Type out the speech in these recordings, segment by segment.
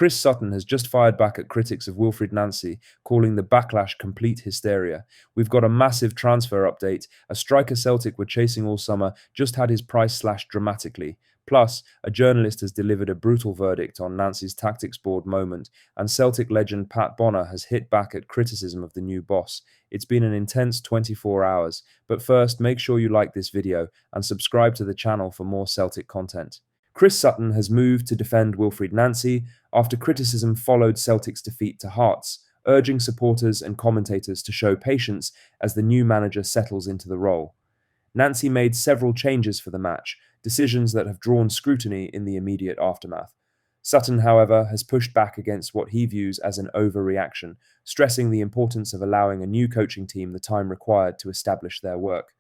Chris Sutton has just fired back at critics of Wilfried Nancy, calling the backlash complete hysteria. We've got a massive transfer update. A striker Celtic were chasing all summer just had his price slashed dramatically. Plus, a journalist has delivered a brutal verdict on Nancy's tactics board moment, and Celtic legend Pat Bonner has hit back at criticism of the new boss. It's been an intense 24 hours, but first, make sure you like this video and subscribe to the channel for more Celtic content. Chris Sutton has moved to defend Wilfried Nancy after criticism followed Celtic's defeat to Hearts, urging supporters and commentators to show patience as the new manager settles into the role. Nancy made several changes for the match, decisions that have drawn scrutiny in the immediate aftermath. Sutton, however, has pushed back against what he views as an overreaction, stressing the importance of allowing a new coaching team the time required to establish their work.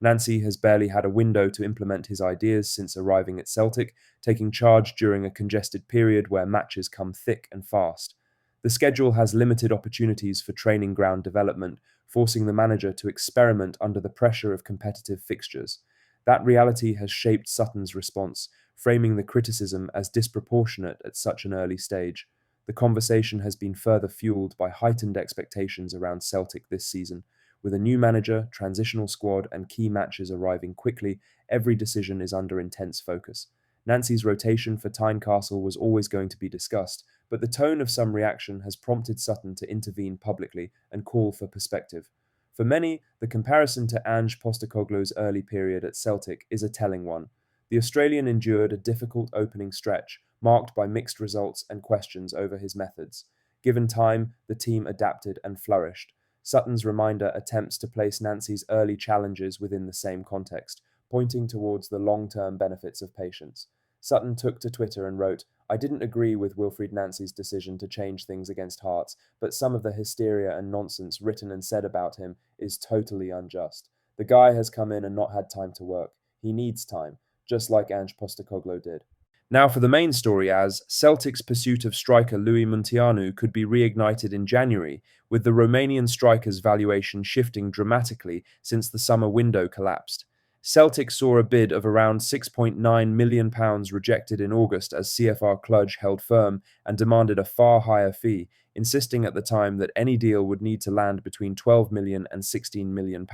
Nancy has barely had a window to implement his ideas since arriving at Celtic, taking charge during a congested period where matches come thick and fast. The schedule has limited opportunities for training ground development, forcing the manager to experiment under the pressure of competitive fixtures. That reality has shaped Sutton's response, framing the criticism as disproportionate at such an early stage. The conversation has been further fueled by heightened expectations around Celtic this season. With a new manager, transitional squad, and key matches arriving quickly, every decision is under intense focus. Nancy's rotation for Tynecastle was always going to be discussed, but the tone of some reaction has prompted Sutton to intervene publicly and call for perspective. For many, the comparison to Ange Postecoglou's early period at Celtic is a telling one. The Australian endured a difficult opening stretch, marked by mixed results and questions over his methods. Given time, the team adapted and flourished. Sutton's reminder attempts to place Nancy's early challenges within the same context, pointing towards the long-term benefits of patience. Sutton took to Twitter and wrote, "I didn't agree with Wilfried Nancy's decision to change things against Hearts, but some of the hysteria and nonsense written and said about him is totally unjust. The guy has come in and not had time to work. He needs time, just like Ange Postecoglou did." Now for the main story, as Celtic's pursuit of striker Lui Munteanu could be reignited in January, with the Romanian striker's valuation shifting dramatically since the summer window collapsed. Celtic saw a bid of around £6.9 million rejected in August as CFR Cluj held firm and demanded a far higher fee, insisting at the time that any deal would need to land between £12 million and £16 million.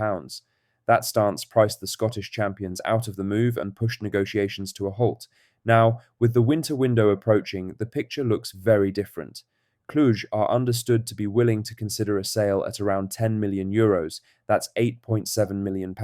That stance priced the Scottish champions out of the move and pushed negotiations to a halt. Now, with the winter window approaching, the picture looks very different. Cluj are understood to be willing to consider a sale at around €10 million. That's £8.7 million,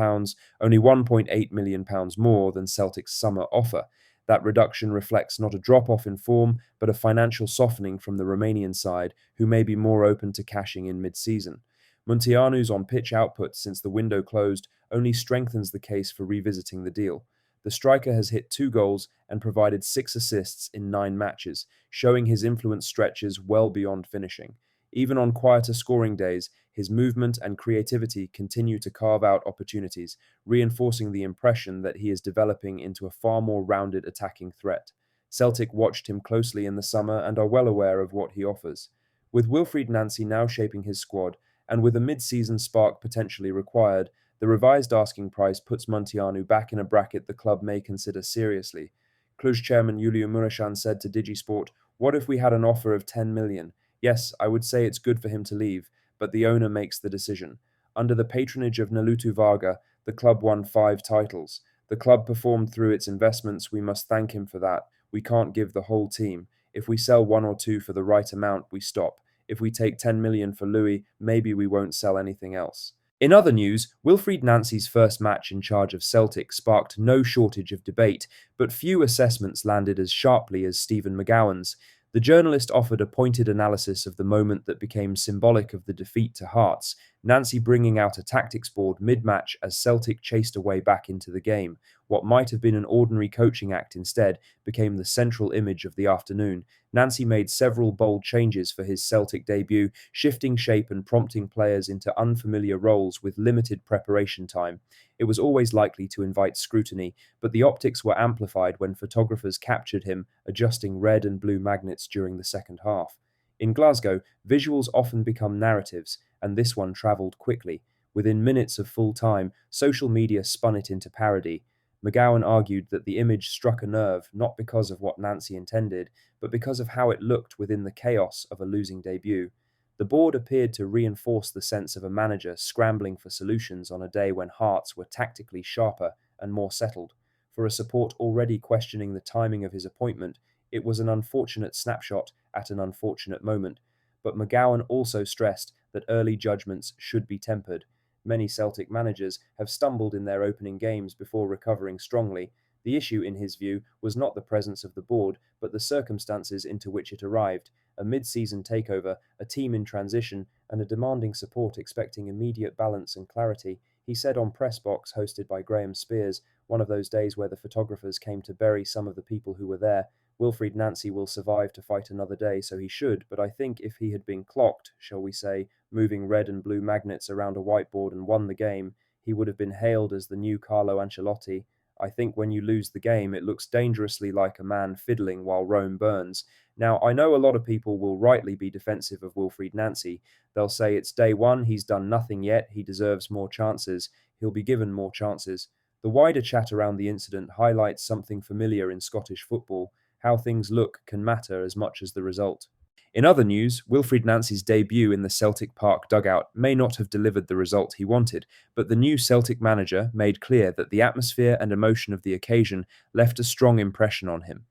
only £1.8 million more than Celtic's summer offer. That reduction reflects not a drop-off in form, but a financial softening from the Romanian side, who may be more open to cashing in mid-season. Munteanu's on-pitch output since the window closed only strengthens the case for revisiting the deal. The striker has hit 2 goals and provided 6 assists in 9 matches, showing his influence stretches well beyond finishing. Even on quieter scoring days, his movement and creativity continue to carve out opportunities, reinforcing the impression that he is developing into a far more rounded attacking threat. Celtic watched him closely in the summer and are well aware of what he offers. With Wilfried Nancy now shaping his squad, and with a mid-season spark potentially required, the revised asking price puts Munteanu back in a bracket the club may consider seriously. Cluj chairman Iuliu Mureșan said to Digisport, "What if we had an offer of 10 million? Yes, I would say it's good for him to leave, but the owner makes the decision. Under the patronage of Nalutu Varga, the club won 5 titles. The club performed through its investments. We must thank him for that. We can't give the whole team. If we sell 1 or 2 for the right amount, we stop. If we take 10 million for Louis, maybe we won't sell anything else." In other news, Wilfried Nancy's first match in charge of Celtic sparked no shortage of debate, but few assessments landed as sharply as Stephen McGowan's. The journalist offered a pointed analysis of the moment that became symbolic of the defeat to Hearts, Nancy bringing out a tactics board mid-match as Celtic chased a way back into the game. What might have been an ordinary coaching act instead became the central image of the afternoon. Nancy made several bold changes for his Celtic debut, shifting shape and prompting players into unfamiliar roles with limited preparation time. It was always likely to invite scrutiny, but the optics were amplified when photographers captured him adjusting red and blue magnets during the second half. In Glasgow, visuals often become narratives, and this one travelled quickly. Within minutes of full time, social media spun it into parody. McGowan argued that the image struck a nerve not because of what Nancy intended, but because of how it looked within the chaos of a losing debut. The board appeared to reinforce the sense of a manager scrambling for solutions on a day when hearts were tactically sharper and more settled. For a support already questioning the timing of his appointment, it was an unfortunate snapshot at an unfortunate moment. But McGowan also stressed that early judgments should be tempered. Many Celtic managers have stumbled in their opening games before recovering strongly. The issue, in his view, was not the presence of the board, but the circumstances into which it arrived: a mid-season takeover, a team in transition, and a demanding support expecting immediate balance and clarity. He said on Press Box, hosted by Graham Spears, one of those days where the photographers came to bury some of the people who were there, "Wilfried Nancy will survive to fight another day, so he should, but I think if he had been clocked, shall we say, moving red and blue magnets around a whiteboard and won the game, he would have been hailed as the new Carlo Ancelotti. I think when you lose the game, it looks dangerously like a man fiddling while Rome burns." Now, I know a lot of people will rightly be defensive of Wilfried Nancy. They'll say it's day one, he's done nothing yet, he deserves more chances, he'll be given more chances. The wider chat around the incident highlights something familiar in Scottish football: how things look can matter as much as the result. In other news, Wilfried Nancy's debut in the Celtic Park dugout may not have delivered the result he wanted, but the new Celtic manager made clear that the atmosphere and emotion of the occasion left a strong impression on him.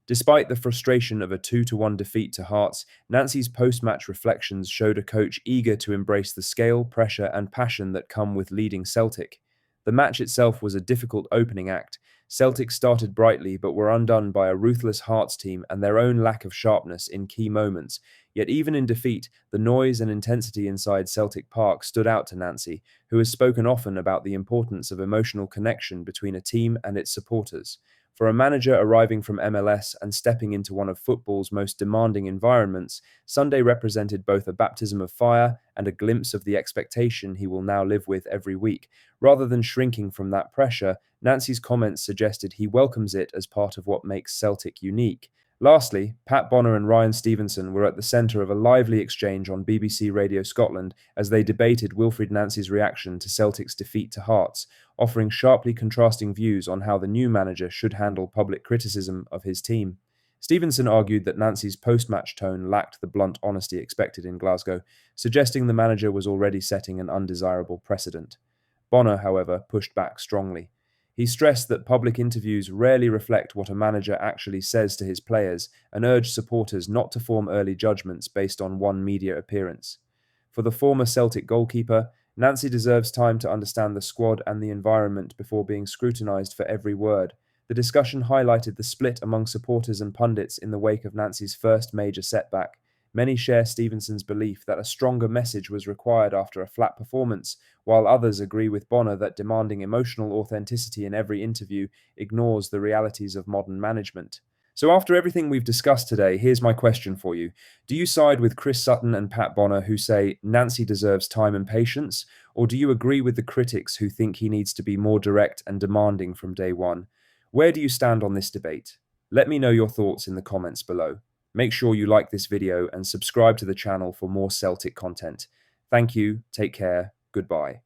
Despite the frustration of a 2-1 defeat to Hearts, Nancy's post-match reflections showed a coach eager to embrace the scale, pressure, and passion that come with leading Celtic. The match itself was a difficult opening act. Celtic started brightly but were undone by a ruthless Hearts team and their own lack of sharpness in key moments. Yet even in defeat, the noise and intensity inside Celtic Park stood out to Nancy, who has spoken often about the importance of emotional connection between a team and its supporters. For a manager arriving from MLS and stepping into one of football's most demanding environments, Sunday represented both a baptism of fire and a glimpse of the expectation he will now live with every week. Rather than shrinking from that pressure, Nancy's comments suggested he welcomes it as part of what makes Celtic unique. Lastly, Pat Bonner and Ryan Stevenson were at the centre of a lively exchange on BBC Radio Scotland as they debated Wilfried Nancy's reaction to Celtic's defeat to Hearts, offering sharply contrasting views on how the new manager should handle public criticism of his team. Stevenson argued that Nancy's post-match tone lacked the blunt honesty expected in Glasgow, suggesting the manager was already setting an undesirable precedent. Bonner, however, pushed back strongly. He stressed that public interviews rarely reflect what a manager actually says to his players and urged supporters not to form early judgments based on one media appearance. For the former Celtic goalkeeper, Nancy deserves time to understand the squad and the environment before being scrutinised for every word. The discussion highlighted the split among supporters and pundits in the wake of Nancy's first major setback. Many share Stevenson's belief that a stronger message was required after a flat performance, while others agree with Bonner that demanding emotional authenticity in every interview ignores the realities of modern management. So after everything we've discussed today, here's my question for you. Do you side with Chris Sutton and Pat Bonner, who say Nancy deserves time and patience, or do you agree with the critics who think he needs to be more direct and demanding from day one? Where do you stand on this debate? Let me know your thoughts in the comments below. Make sure you like this video and subscribe to the channel for more Celtic content. Thank you, take care, goodbye.